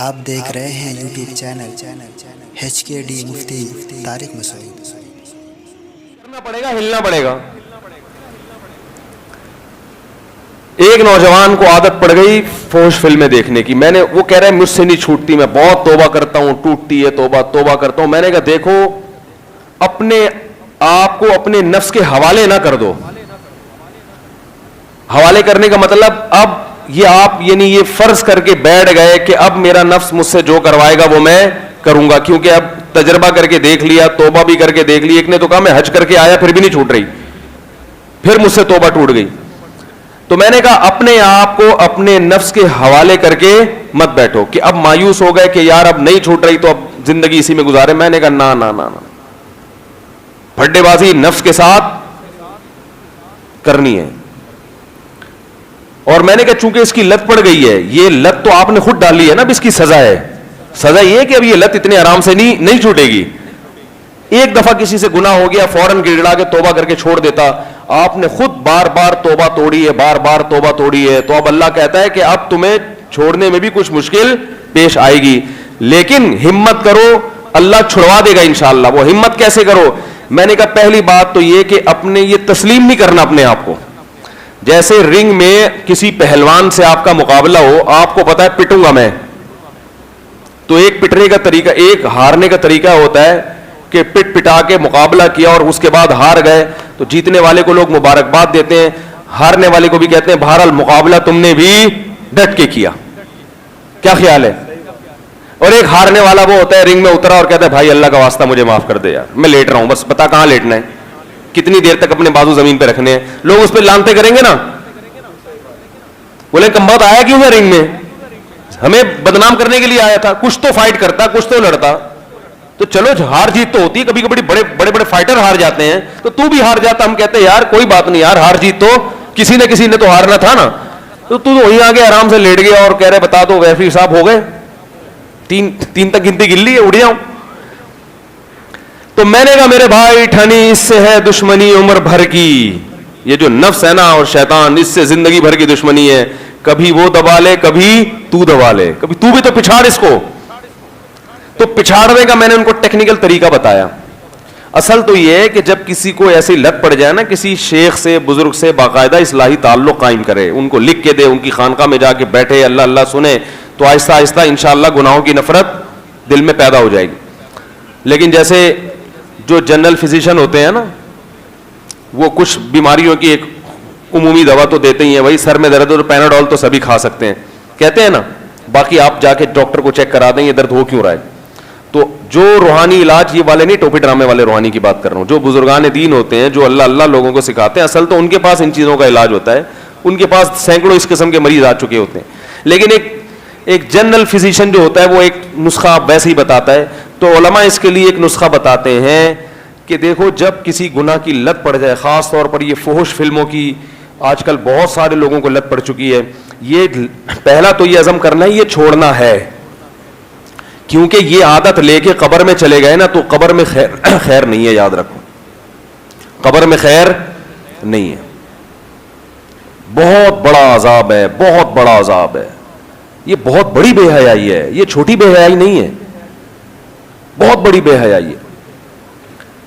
آپ دیکھ رہے ہیں یوٹیوب چینل HKD مفتی طارق مسعود۔ کرنا پڑے گا، ہلنا پڑے گا۔ ایک نوجوان کو عادت پڑ گئی فحش فلمیں دیکھنے کی، میں نے وہ کہہ رہا ہے مجھ سے نہیں چھوٹتی، میں بہت توبہ کرتا ہوں، ٹوٹتی ہے توبہ، توبہ کرتا ہوں۔ میں نے کہا دیکھو اپنے آپ کو اپنے نفس کے حوالے نہ کر دو۔ حوالے کرنے کا مطلب اب یہ آپ یعنی یہ فرض کر کے بیٹھ گئے کہ اب میرا نفس مجھ سے جو کروائے گا وہ میں کروں گا، کیونکہ اب تجربہ کر کے دیکھ لیا، توبہ بھی کر کے دیکھ لی۔ ایک نے تو کہا میں حج کر کے آیا پھر بھی نہیں چھوٹ رہی، پھر مجھ سے توبہ ٹوٹ گئی۔ تو میں نے کہا اپنے آپ کو اپنے نفس کے حوالے کر کے مت بیٹھو کہ اب مایوس ہو گئے کہ یار اب نہیں چھوٹ رہی تو اب زندگی اسی میں گزارے۔ میں نے کہا نا نا نا نا، پھڈے بازی نفس کے ساتھ کرنی ہے۔ اور میں نے کہا چونکہ اس کی لت پڑ گئی ہے، یہ لت تو آپ نے خود ڈالی ہے نا، اب اس کی سزا ہے۔ سزا یہ ہے کہ اب یہ لت اتنے آرام سے نہیں چھوٹے گی۔ ایک دفعہ کسی سے گناہ ہو گیا فوراً گڑگڑا کے توبہ کر کے چھوڑ دیتا، آپ نے خود بار بار توبہ توڑی ہے، بار بار توبہ توڑی ہے، تو اب اللہ کہتا ہے کہ اب تمہیں چھوڑنے میں بھی کچھ مشکل پیش آئے گی، لیکن ہمت کرو، اللہ چھڑوا دے گا انشاءاللہ۔ وہ ہمت کیسے کرو؟ میں نے کہا پہلی بات تو یہ کہ اپنے یہ تسلیم نہیں کرنا اپنے آپ کو۔ جیسے رنگ میں کسی پہلوان سے آپ کا مقابلہ ہو، آپ کو پتا ہے پٹوں گا میں، تو ایک پٹنے کا طریقہ، ایک ہارنے کا طریقہ ہوتا ہے کہ پٹ پٹا کے مقابلہ کیا اور اس کے بعد ہار گئے تو جیتنے والے کو لوگ مبارکباد دیتے ہیں، ہارنے والے کو بھی کہتے ہیں بہرحال مقابلہ تم نے بھی ڈٹ کے کیا۔ کیا خیال ہے؟ اور ایک ہارنے والا وہ ہوتا ہے رنگ میں اترا اور کہتا ہے بھائی اللہ کا واسطہ مجھے معاف کر دے یار، میں لیٹ رہا ہوں، بس بتا کہاں لیٹنا ہے، کتنی دیر تک اپنے بازو زمین پہ رکھنے ہیں۔ لوگ اس پہ لانتے کریں گے نا، بولے کم بہت آیا کیوں ہے رنگ میں، ہمیں بدنام کرنے کے لیے آیا تھا، کچھ تو فائٹ کرتا، کچھ تو لڑتا۔ تو چلو ہار جیت تو ہوتی ہے، کبھی کبھی بڑے بڑے فائٹر ہار جاتے ہیں، تو بھی ہار جاتا، ہم کہتے ہیں یار کوئی بات نہیں یار، ہار جیت تو کسی نے تو ہارنا تھا نا۔ تو وہیں آگے آرام سے لیٹ گیا اور کہہ رہے بتا دو ریفری صاحب ہو گئے، تین تک گنتی گر لی ہے، اڑ جاؤں۔ تو میں نے کہا میرے بھائی ٹھنی اس سے ہے دشمنی عمر بھر کی، یہ جو نفس ہے نا اور شیطان، اس سے زندگی بھر کی دشمنی ہے، کبھی وہ دبا لے کبھی تو دبا لے، کبھی تو بھی تو پچھاڑ اس کو۔ تو پچھاڑنے کا میں نے ان کو ٹیکنیکل طریقہ بتایا۔ اصل تو یہ ہے کہ جب کسی کو ایسی لت پڑ جائے نا، کسی شیخ سے بزرگ سے باقاعدہ اصلاحی تعلق قائم کرے، ان کو لکھ کے دے، ان کی خانقاہ میں جا کے بیٹھے، اللہ اللہ سنے، تو آہستہ آہستہ انشاءاللہ گناہوں کی نفرت دل میں پیدا ہو جائے گی۔ لیکن جیسے جو جنرل فزیشین ہوتے ہیں نا، وہ کچھ بیماریوں کی ایک عمومی دوا تو دیتے ہی ہیں، وہی سر میں درد ہو تو پیناڈول تو سبھی کھا سکتے ہیں کہتے ہیں نا، باقی آپ جا کے ڈاکٹر کو چیک کرا دیں یہ درد ہو کیوں رہا ہے۔ تو جو روحانی علاج، یہ والے نہیں ٹوپی ڈرامے والے روحانی کی بات کر رہا ہوں، جو بزرگان دین ہوتے ہیں جو اللہ اللہ لوگوں کو سکھاتے ہیں، اصل تو ان کے پاس ان چیزوں کا علاج ہوتا ہے، ان کے پاس سینکڑوں اس قسم کے مریض آ چکے ہوتے ہیں۔ لیکن ایک جنرل فزیشین جو ہوتا ہے وہ ایک نسخہ ویسے ہی بتاتا ہے، تو علماء اس کے لیے ایک نسخہ بتاتے ہیں کہ دیکھو جب کسی گناہ کی لت پڑ جائے، خاص طور پر یہ فحش فلموں کی آج کل بہت سارے لوگوں کو لت پڑ چکی ہے، یہ پہلا تو یہ عزم کرنا ہے یہ چھوڑنا ہے، کیونکہ یہ عادت لے کے قبر میں چلے گئے نا تو قبر میں خیر نہیں ہے، یاد رکھو قبر میں خیر نہیں ہے، بہت بڑا عذاب ہے، بہت بڑا عذاب ہے، یہ بہت بڑی بے حیائی ہے، یہ چھوٹی بے حیائی نہیں ہے، بہت بڑی بے حیائی ہے۔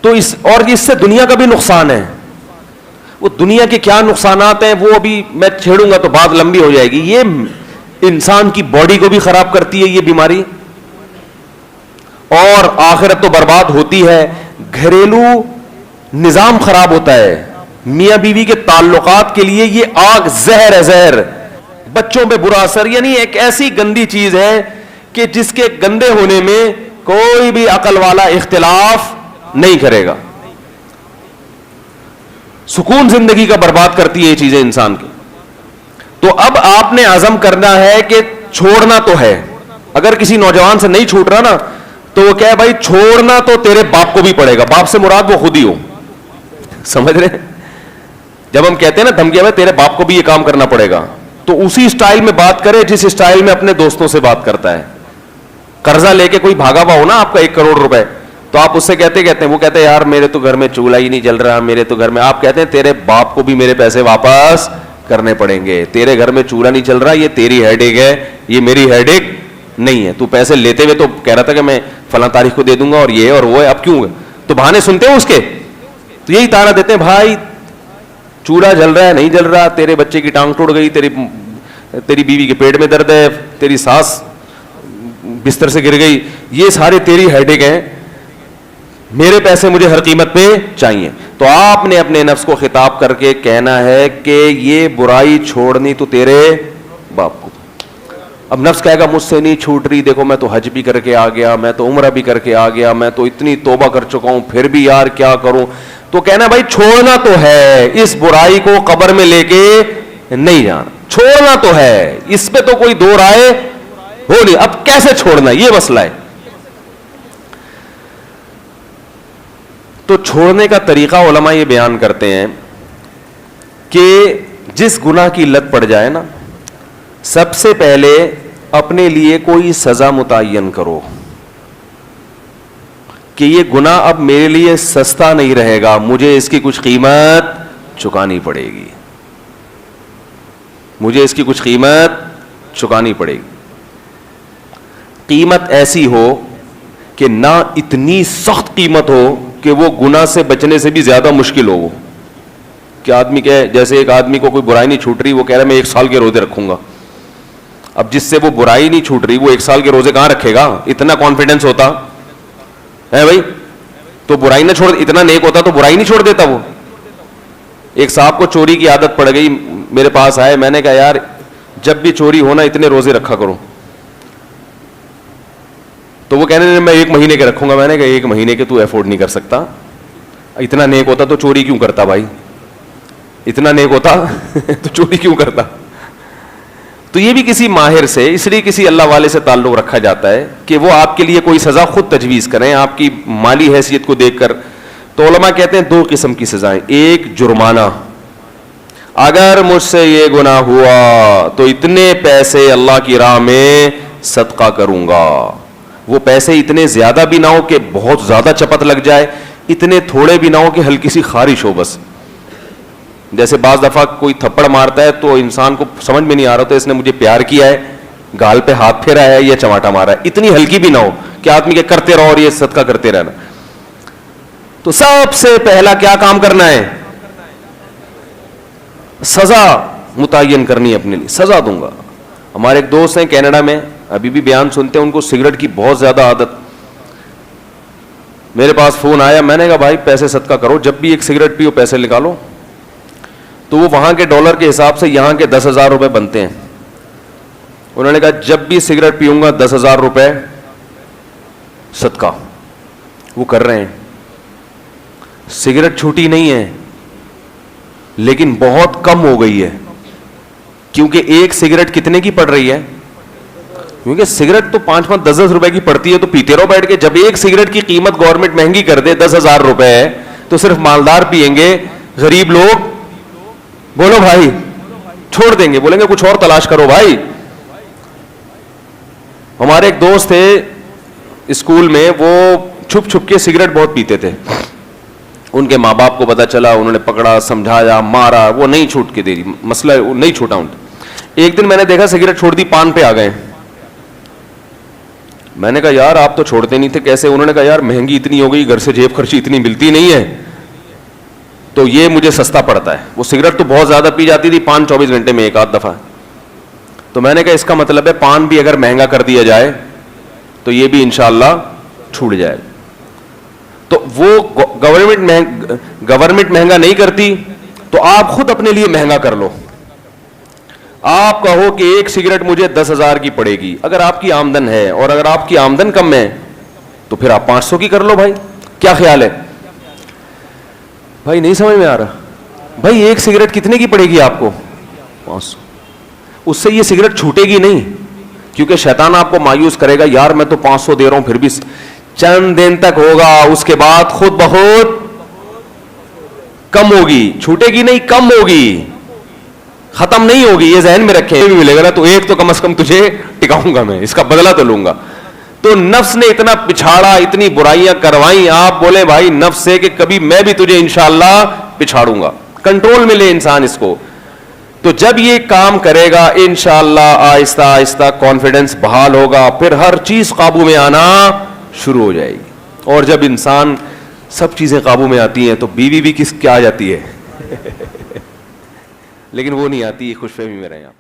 تو اس سے دنیا کا بھی نقصان ہے۔ وہ دنیا کے کیا نقصانات ہیں وہ ابھی میں چھیڑوں گا تو بات لمبی ہو جائے گی۔ یہ انسان کی باڈی کو بھی خراب کرتی ہے یہ بیماری، اور آخرت تو برباد ہوتی ہے، گھریلو نظام خراب ہوتا ہے، میاں بیوی کے تعلقات کے لیے یہ آگ زہر ہے، زہر، بچوں پہ برا اثر، یعنی ایک ایسی گندی چیز ہے کہ جس کے گندے ہونے میں کوئی بھی عقل والا اختلاف نہیں کرے گا۔ سکون زندگی کا برباد کرتی ہے یہ چیزیں انسان کی۔ تو اب آپ نے عزم کرنا ہے کہ چھوڑنا تو ہے، اگر کسی نوجوان سے نہیں چھوٹ رہا نا تو وہ کہے بھائی چھوڑنا تو تیرے باپ کو بھی پڑے گا، باپ سے مراد وہ خود ہی ہو، سمجھ رہے ہیں؟ جب ہم کہتے ہیں نا دھمکی میں تیرے باپ کو بھی یہ کام کرنا پڑے گا، تو اسی اسٹائل میں بات کرے جس اسٹائل میں اپنے دوستوں سے بات کرتا ہے۔ قرضہ لے کے کوئی بھاگا ہوا ہو نا آپ کا 1 کروڑ روپے، تو آپ اس سے کہتے ہیں وہ کہتے ہیں یار میرے تو گھر میں چولہا ہی نہیں جل رہا، میرے تو گھر میں، آپ کہتے ہیں تیرے باپ کو بھی میرے پیسے واپس کرنے پڑیں گے، تیرے گھر میں چولہا نہیں چل رہا، یہ تیری ہیڈ ایک ہے، یہ میری ہیڈ ایک نہیں ہے. تو پیسے لیتے ہوئے تو کہہ رہا تھا کہ میں فلاں تاریخ کو دے دوں گا اور یہ اور وہ ہے, اب کیوں ہے؟ تو بہانے سنتے ہو اس کے, تو یہی تانا دیتے ہیں بھائی چولہا جل رہا ہے نہیں جل رہا, تیرے بچے کی ٹانگ ٹوٹ گئی, تیری بیوی کے پیٹ میں درد ہے, تیری ساس بستر سے گر گئی, یہ سارے تیری ہیڈیک ہیں, میرے پیسے مجھے ہر قیمت پہ چاہیے. تو آپ نے اپنے نفس کو خطاب کر کے کہنا ہے کہ یہ برائی چھوڑنی تو تیرے باپ کو. اب نفس کہے گا مجھ سے نہیں چھوٹ رہی, دیکھو میں تو حج بھی کر کے آ گیا, میں تو عمرہ بھی کر کے آ گیا, میں تو اتنی توبہ کر چکا ہوں, پھر بھی یار کیا کروں. تو کہنا بھائی چھوڑنا تو ہے, اس برائی کو قبر میں لے کے نہیں جانا, چھوڑنا تو ہے, اس پہ تو کوئی دو رائے ہو نہیں. اب کیسے چھوڑنا یہ مسئلہ ہے. تو چھوڑنے کا طریقہ علماء یہ بیان کرتے ہیں کہ جس گناہ کی لت پڑ جائے نا, سب سے پہلے اپنے لیے کوئی سزا متعین کرو کہ یہ گناہ اب میرے لیے سستا نہیں رہے گا, مجھے اس کی کچھ قیمت چکانی پڑے گی, مجھے اس کی کچھ قیمت چکانی پڑے گی. قیمت ایسی ہو کہ نہ اتنی سخت قیمت ہو کہ وہ گناہ سے بچنے سے بھی زیادہ مشکل ہو. کہ آدمی کہے, جیسے ایک آدمی کو کوئی برائی نہیں چھوٹ رہی, وہ کہہ رہا ہے میں 1 سال کے روزے رکھوں گا. اب جس سے وہ برائی نہیں چھوٹ رہی وہ 1 سال کے روزے کہاں رکھے گا؟ اتنا کانفیڈنس ہوتا ہے بھائی تو برائی نہ چھوڑ, اتنا نیک ہوتا تو برائی نہیں چھوڑ دیتا وہ. ایک صاحب کو چوری کی عادت پڑ گئی, میرے پاس آئے, میں نے کہا یار جب بھی چوری ہونا اتنے روزے رکھا کرو. تو وہ کہنے میں 1 مہینے کے رکھوں گا. میں نے کہا 1 مہینے کے تو افورڈ نہیں کر سکتا, اتنا نیک ہوتا تو چوری کیوں کرتا بھائی, اتنا نیک ہوتا تو چوری کیوں کرتا. تو یہ بھی کسی ماہر سے, اس لیے کسی اللہ والے سے تعلق رکھا جاتا ہے کہ وہ آپ کے لیے کوئی سزا خود تجویز کریں آپ کی مالی حیثیت کو دیکھ کر. تو علماء کہتے ہیں 2 قسم کی سزائیں. ایک جرمانہ, اگر مجھ سے یہ گناہ ہوا تو اتنے پیسے اللہ کی راہ میں صدقہ کروں گا. وہ پیسے اتنے زیادہ بھی نہ ہو کہ بہت زیادہ چپت لگ جائے, اتنے تھوڑے بھی نہ ہو کہ ہلکی سی خارش ہو بس. جیسے بعض دفعہ کوئی تھپڑ مارتا ہے تو انسان کو سمجھ میں نہیں آ رہا تو اس نے مجھے پیار کیا ہے, گال پہ ہاتھ پھیرا ہے یا چماٹا مارا ہے, اتنی ہلکی بھی نہ ہو کہ آدمی کے کرتے رہو اور یہ صدقہ کرتے رہنا. تو سب سے پہلا کیا کام کرنا ہے؟ سزا متعین کرنی ہے اپنے لیے. سزا دوں گا. ہمارے ایک دوست ہیں کینیڈا میں, ابھی بھی بیان سنتے ہیں, ان کو سگریٹ کی بہت زیادہ عادت. میرے پاس فون آیا, میں نے کہا بھائی پیسے صدقہ کرو, جب بھی ایک سگریٹ پیو پیسے نکالو. تو وہ وہاں کے ڈالر کے حساب سے یہاں کے 10,000 روپے بنتے ہیں. انہوں نے کہا جب بھی سگریٹ پیوں گا 10,000 روپے صدقہ. وہ کر رہے ہیں. سگریٹ چھوٹی نہیں ہے لیکن بہت کم ہو گئی ہے, کیونکہ ایک سگریٹ کتنے کی پڑ رہی ہے؟ کیونکہ سگریٹ تو 5-5 10 روپے کی پڑتی ہے, تو پیتے رہو بیٹھ کے. جب ایک سگریٹ کی قیمت گورنمنٹ مہنگی کر دے 10,000 روپے ہے تو صرف مالدار پیئیں گے, غریب لوگ بولو بھائی چھوڑ دیں گے, بولیں گے کچھ اور تلاش کرو بھائی. ہمارے ایک دوست تھے اسکول میں, وہ چھپ چھپ کے سگریٹ بہت پیتے تھے. ان کے ماں باپ کو پتا چلا, انہوں نے پکڑا, سمجھایا, مارا, وہ نہیں چھوٹ کے دے دی, مسئلہ نہیں چھوٹا ان. ایک دن میں نے دیکھا سگریٹ چھوڑ دی, پان پہ آ گئے. میں نے کہا یار آپ تو چھوڑتے نہیں تھے, کیسے؟ انہوں نے کہا یار مہنگی اتنی ہو گئی, گھر سے جیب خرچی اتنی ملتی نہیں ہے تو یہ مجھے سستا پڑتا ہے. وہ سگریٹ تو بہت زیادہ پی جاتی تھی, پان 24 گھنٹے میں 1 آدھ دفعہ. تو میں نے کہا اس کا مطلب ہے پان بھی اگر مہنگا کر دیا جائے تو یہ بھی انشاءاللہ چھوٹ جائے. تو وہ گورنمنٹ مہنگا نہیں کرتی تو آپ خود اپنے لیے مہنگا کر لو. آپ کہو کہ ایک سگریٹ مجھے 10,000 کی پڑے گی. اگر آپ کی آمدن ہے اور اگر آپ کی آمدن کم ہے تو پھر آپ 500 کی کر لو بھائی. کیا خیال ہے بھائی؟ نہیں سمجھ میں آ رہا بھائی؟ ایک سگریٹ کتنے کی پڑے گی آپ کو؟ 500. اس سے یہ سگریٹ چھوٹے گی نہیں, کیونکہ شیطان آپ کو مایوس کرے گا, یار میں تو 500 دے رہا ہوں, پھر بھی چند دن تک ہوگا, اس کے بعد خود بخود کم ہوگی. چھوٹے گی نہیں, کم ہوگی, ختم نہیں ہوگی. یہ ذہن میں رکھیں. بھی ملے گا نا تو ایک تو کم از کم تجھے ٹکاؤں گا, میں اس کا بدلہ تو لوں گا. تو نفس نے اتنا پچھاڑا, اتنی برائیاں کروائیں, آپ بولے بھائی نفس سے کہ کبھی میں بھی تجھے انشاءاللہ پچھاڑوں گا. کنٹرول میں لے انسان اس کو تو جب یہ کام کرے گا انشاءاللہ آہستہ آہستہ کانفیڈنس بحال ہوگا, پھر ہر چیز قابو میں آنا شروع ہو جائے گی. اور جب انسان سب چیزیں قابو میں آتی ہیں تو بیوی بھی کیا آ جاتی ہے لیکن وہ نہیں آتی, خوش فہمی میں رہیں آپ.